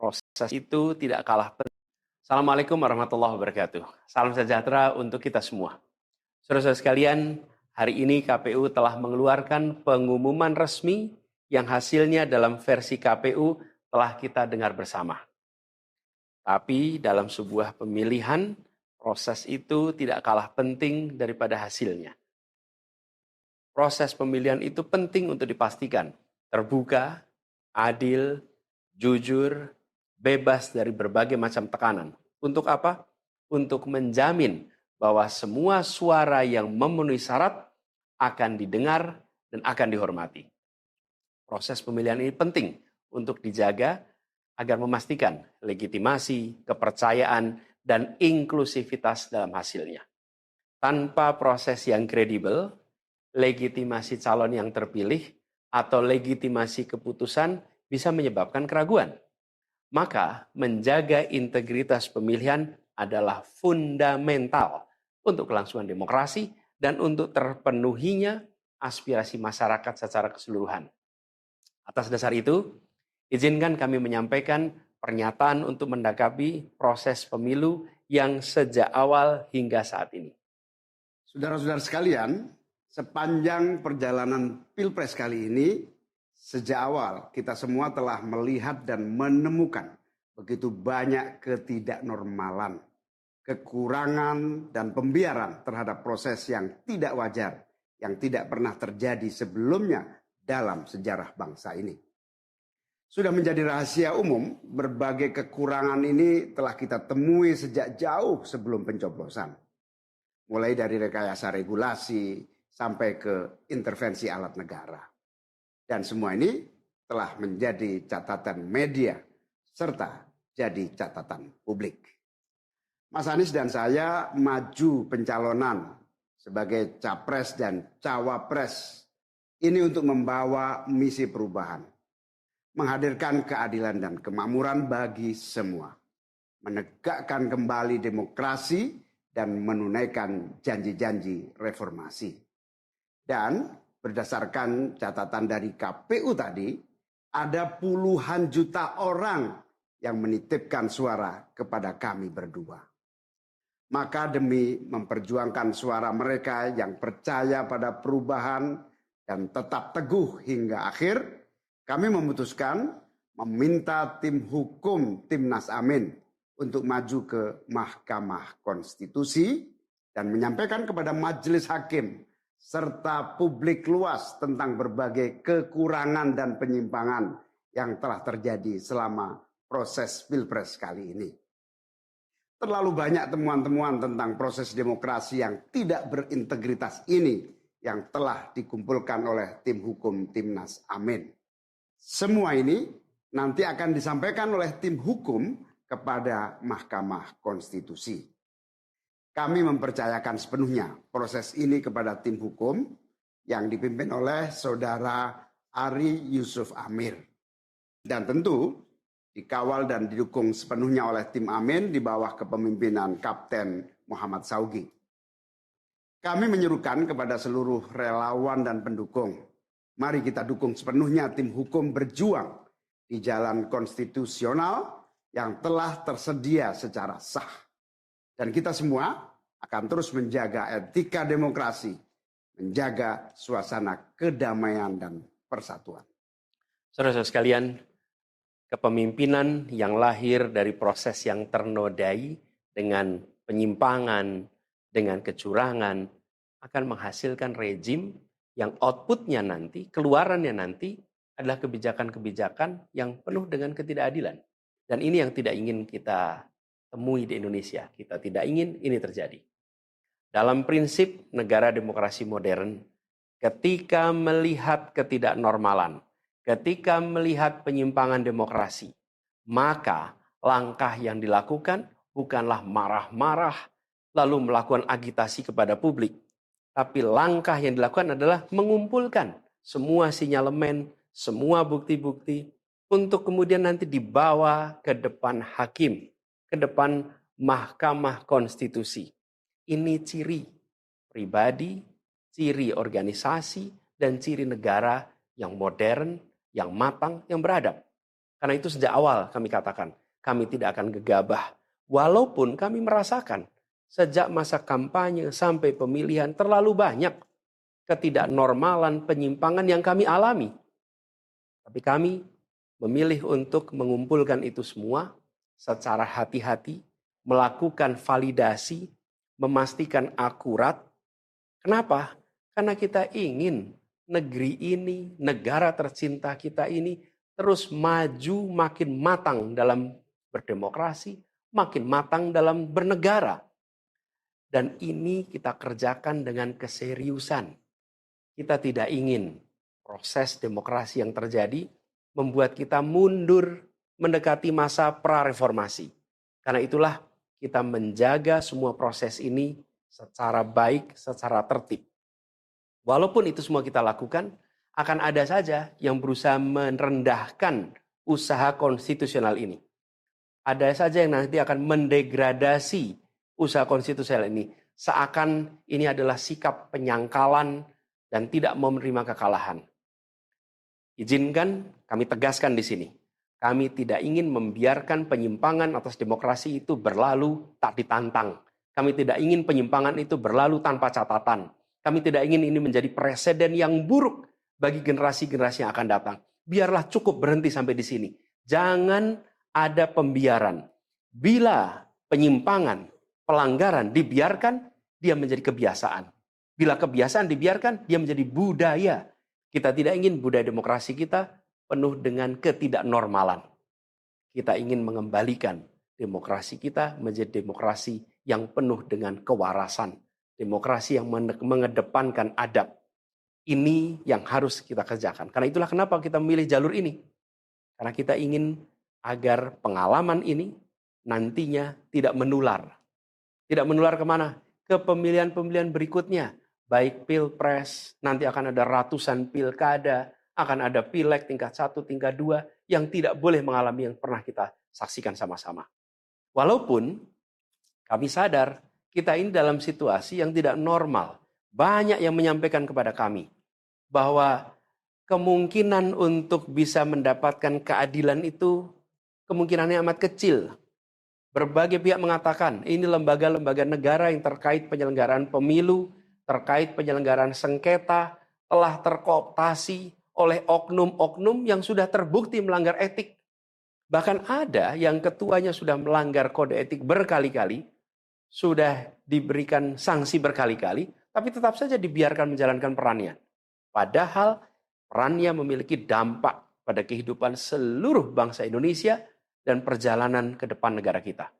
Proses itu tidak kalah penting. Assalamualaikum warahmatullahi wabarakatuh. Salam sejahtera untuk kita semua. Saudara-saudara sekalian, hari ini KPU telah mengeluarkan pengumuman resmi yang hasilnya dalam versi KPU telah kita dengar bersama. Tapi dalam sebuah pemilihan, proses itu tidak kalah penting daripada hasilnya. Proses pemilihan itu penting untuk dipastikan terbuka, adil, jujur, bebas dari berbagai macam tekanan. Untuk apa? Untuk menjamin bahwa semua suara yang memenuhi syarat akan didengar dan akan dihormati. Proses pemilihan ini penting untuk dijaga agar memastikan legitimasi, kepercayaan, dan inklusivitas dalam hasilnya. Tanpa proses yang kredibel, legitimasi calon yang terpilih atau legitimasi keputusan bisa menyebabkan keraguan. Maka menjaga integritas pemilihan adalah fundamental untuk kelangsungan demokrasi dan untuk terpenuhinya aspirasi masyarakat secara keseluruhan. Atas dasar itu, izinkan kami menyampaikan pernyataan untuk mendakapi proses pemilu yang sejak awal hingga saat ini. Saudara-saudara sekalian, sepanjang perjalanan Pilpres kali ini, sejak awal kita semua telah melihat dan menemukan begitu banyak ketidaknormalan, kekurangan dan pembiaran terhadap proses yang tidak wajar, yang tidak pernah terjadi sebelumnya dalam sejarah bangsa ini. Sudah menjadi rahasia umum, berbagai kekurangan ini telah kita temui sejak jauh sebelum pencoblosan. Mulai dari rekayasa regulasi sampai ke intervensi alat negara. Dan semua ini telah menjadi catatan media serta jadi catatan publik. Mas Anies dan saya maju pencalonan sebagai capres dan cawapres ini untuk membawa misi perubahan, menghadirkan keadilan dan kemakmuran bagi semua, menegakkan kembali demokrasi dan menunaikan janji-janji reformasi. Dan berdasarkan catatan dari KPU tadi, ada puluhan juta orang yang menitipkan suara kepada kami berdua. Maka demi memperjuangkan suara mereka yang percaya pada perubahan dan tetap teguh hingga akhir, kami memutuskan meminta tim hukum Timnas Amin untuk maju ke Mahkamah Konstitusi dan menyampaikan kepada majelis hakim serta publik luas tentang berbagai kekurangan dan penyimpangan yang telah terjadi selama proses Pilpres kali ini. Terlalu banyak temuan-temuan tentang proses demokrasi yang tidak berintegritas ini yang telah dikumpulkan oleh tim hukum Timnas Amin. Semua ini nanti akan disampaikan oleh tim hukum kepada Mahkamah Konstitusi. Kami mempercayakan sepenuhnya proses ini kepada tim hukum yang dipimpin oleh Saudara Ari Yusuf Amir. Dan tentu dikawal dan didukung sepenuhnya oleh tim Amin di bawah kepemimpinan Kapten Muhammad Saugi. Kami menyerukan kepada seluruh relawan dan pendukung, mari kita dukung sepenuhnya tim hukum berjuang di jalan konstitusional yang telah tersedia secara sah. Dan kita semua akan terus menjaga etika demokrasi, menjaga suasana kedamaian dan persatuan. Saudara-saudara sekalian, kepemimpinan yang lahir dari proses yang ternodai dengan penyimpangan, dengan kecurangan, akan menghasilkan rejim yang outputnya nanti, keluarannya nanti adalah kebijakan-kebijakan yang penuh dengan ketidakadilan. Dan ini yang tidak ingin kita temui di Indonesia. Kita tidak ingin ini terjadi. Dalam prinsip negara demokrasi modern, ketika melihat ketidaknormalan, ketika melihat penyimpangan demokrasi, maka langkah yang dilakukan bukanlah marah-marah lalu melakukan agitasi kepada publik. Tapi langkah yang dilakukan adalah mengumpulkan semua sinyalemen, semua bukti-bukti untuk kemudian nanti dibawa ke depan hakim, ke depan Mahkamah Konstitusi. Ini ciri pribadi, ciri organisasi, dan ciri negara yang modern, yang matang, yang beradab. Karena itu sejak awal kami katakan, kami tidak akan gegabah. Walaupun kami merasakan sejak masa kampanye sampai pemilihan terlalu banyak ketidaknormalan, penyimpangan yang kami alami. Tapi kami memilih untuk mengumpulkan itu semua secara hati-hati, melakukan validasi, memastikan akurat. Kenapa? Karena kita ingin negeri ini, negara tercinta kita ini terus maju makin matang dalam berdemokrasi, makin matang dalam bernegara. Dan ini kita kerjakan dengan keseriusan. Kita tidak ingin proses demokrasi yang terjadi membuat kita mundur mendekati masa prareformasi. Karena itulah kita menjaga semua proses ini secara baik, secara tertib. Walaupun itu semua kita lakukan, akan ada saja yang berusaha merendahkan usaha konstitusional ini. Ada saja yang nanti akan mendegradasi usaha konstitusional ini. Seakan ini adalah sikap penyangkalan dan tidak mau menerima kekalahan. Izinkan kami tegaskan di sini. Kami tidak ingin membiarkan penyimpangan atas demokrasi itu berlalu tak ditantang. Kami tidak ingin penyimpangan itu berlalu tanpa catatan. Kami tidak ingin ini menjadi presiden yang buruk bagi generasi-generasi yang akan datang. Biarlah cukup berhenti sampai di sini. Jangan ada pembiaran. Bila penyimpangan, pelanggaran dibiarkan, dia menjadi kebiasaan. Bila kebiasaan dibiarkan, dia menjadi budaya. Kita tidak ingin budaya demokrasi kita penuh dengan ketidaknormalan. Kita ingin mengembalikan demokrasi kita menjadi demokrasi yang penuh dengan kewarasan. Demokrasi yang mengedepankan adab. Ini yang harus kita kerjakan. Karena itulah kenapa kita memilih jalur ini. Karena kita ingin agar pengalaman ini nantinya tidak menular. Tidak menular kemana? Ke pemilihan-pemilihan berikutnya. Baik pilpres, nanti akan ada ratusan pilkada, akan ada pileg tingkat 1, tingkat 2, yang tidak boleh mengalami yang pernah kita saksikan sama-sama. Walaupun kami sadar, kita ini dalam situasi yang tidak normal. Banyak yang menyampaikan kepada kami bahwa kemungkinan untuk bisa mendapatkan keadilan itu kemungkinannya amat kecil. Berbagai pihak mengatakan ini lembaga-lembaga negara yang terkait penyelenggaraan pemilu, terkait penyelenggaraan sengketa, telah terkooptasi oleh oknum-oknum yang sudah terbukti melanggar etik. Bahkan ada yang ketuanya sudah melanggar kode etik berkali-kali, sudah diberikan sanksi berkali-kali, tapi tetap saja dibiarkan menjalankan perannya. Padahal perannya memiliki dampak pada kehidupan seluruh bangsa Indonesia dan perjalanan ke depan negara kita.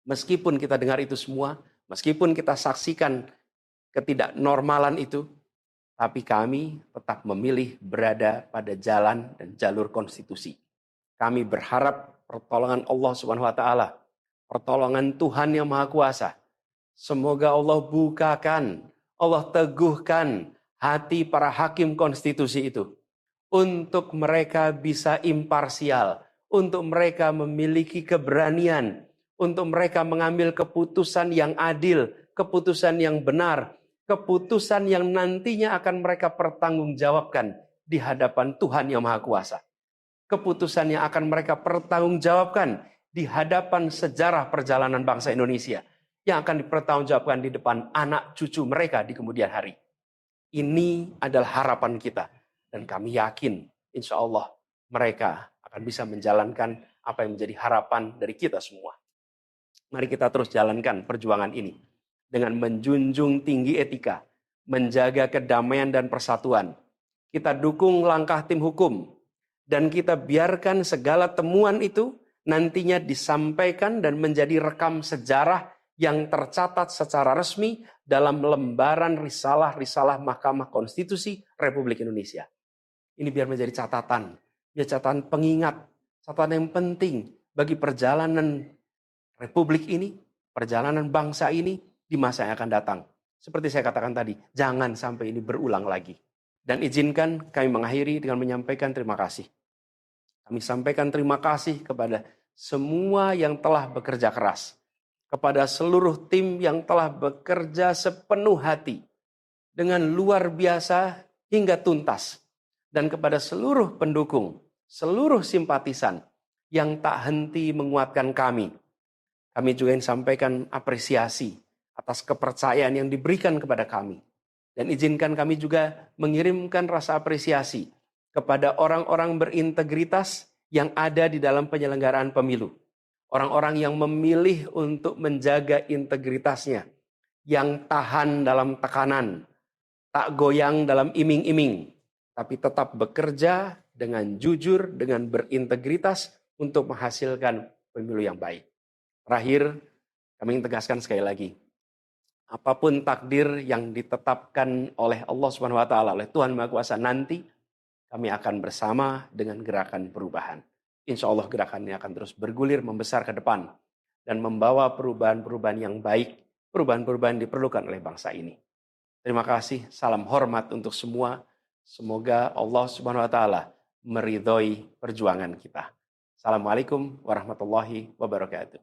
Meskipun kita dengar itu semua, meskipun kita saksikan ketidaknormalan itu, tapi kami tetap memilih berada pada jalan dan jalur konstitusi. Kami berharap pertolongan Allah Subhanahu wa taala, pertolongan Tuhan yang Maha Kuasa. Semoga Allah bukakan, Allah teguhkan hati para hakim konstitusi itu. Untuk mereka bisa imparsial, untuk mereka memiliki keberanian, untuk mereka mengambil keputusan yang adil, keputusan yang benar, keputusan yang nantinya akan mereka pertanggungjawabkan di hadapan Tuhan yang Maha Kuasa. Keputusan yang akan mereka pertanggungjawabkan di hadapan sejarah perjalanan bangsa Indonesia yang akan dipertanggungjawabkan di depan anak cucu mereka di kemudian hari. Ini adalah harapan kita dan kami yakin insya Allah mereka akan bisa menjalankan apa yang menjadi harapan dari kita semua. Mari kita terus jalankan perjuangan ini dengan menjunjung tinggi etika, menjaga kedamaian dan persatuan. Kita dukung langkah tim hukum dan kita biarkan segala temuan itu nantinya disampaikan dan menjadi rekam sejarah yang tercatat secara resmi dalam lembaran risalah-risalah Mahkamah Konstitusi Republik Indonesia. Ini biar menjadi catatan, biar catatan pengingat, catatan yang penting bagi perjalanan Republik ini, perjalanan bangsa ini di masa yang akan datang. Seperti saya katakan tadi, jangan sampai ini berulang lagi. Dan izinkan kami mengakhiri dengan menyampaikan terima kasih. Kami sampaikan terima kasih kepada semua yang telah bekerja keras. Kepada seluruh tim yang telah bekerja sepenuh hati. Dengan luar biasa hingga tuntas. Dan kepada seluruh pendukung. seluruh simpatisan yang tak henti menguatkan kami. Kami juga ingin sampaikan apresiasi atas kepercayaan yang diberikan kepada kami. Dan izinkan kami juga mengirimkan rasa apresiasi kepada orang-orang berintegritas yang ada di dalam penyelenggaraan pemilu. Orang-orang yang memilih untuk menjaga integritasnya, yang tahan dalam tekanan, tak goyang dalam iming-iming, tapi tetap bekerja dengan jujur, dengan berintegritas untuk menghasilkan pemilu yang baik. Terakhir, kami ingin tegaskan sekali lagi, apapun takdir yang ditetapkan oleh Allah Subhanahu wa taala, oleh Tuhan Maha Kuasa nanti, kami akan bersama dengan gerakan perubahan. Insya Allah gerakan ini akan terus bergulir, membesar ke depan, dan membawa perubahan-perubahan yang baik, perubahan-perubahan yang diperlukan oleh bangsa ini. Terima kasih, salam hormat untuk semua. Semoga Allah Subhanahu wa taala meridhoi perjuangan kita. Assalamualaikum warahmatullahi wabarakatuh.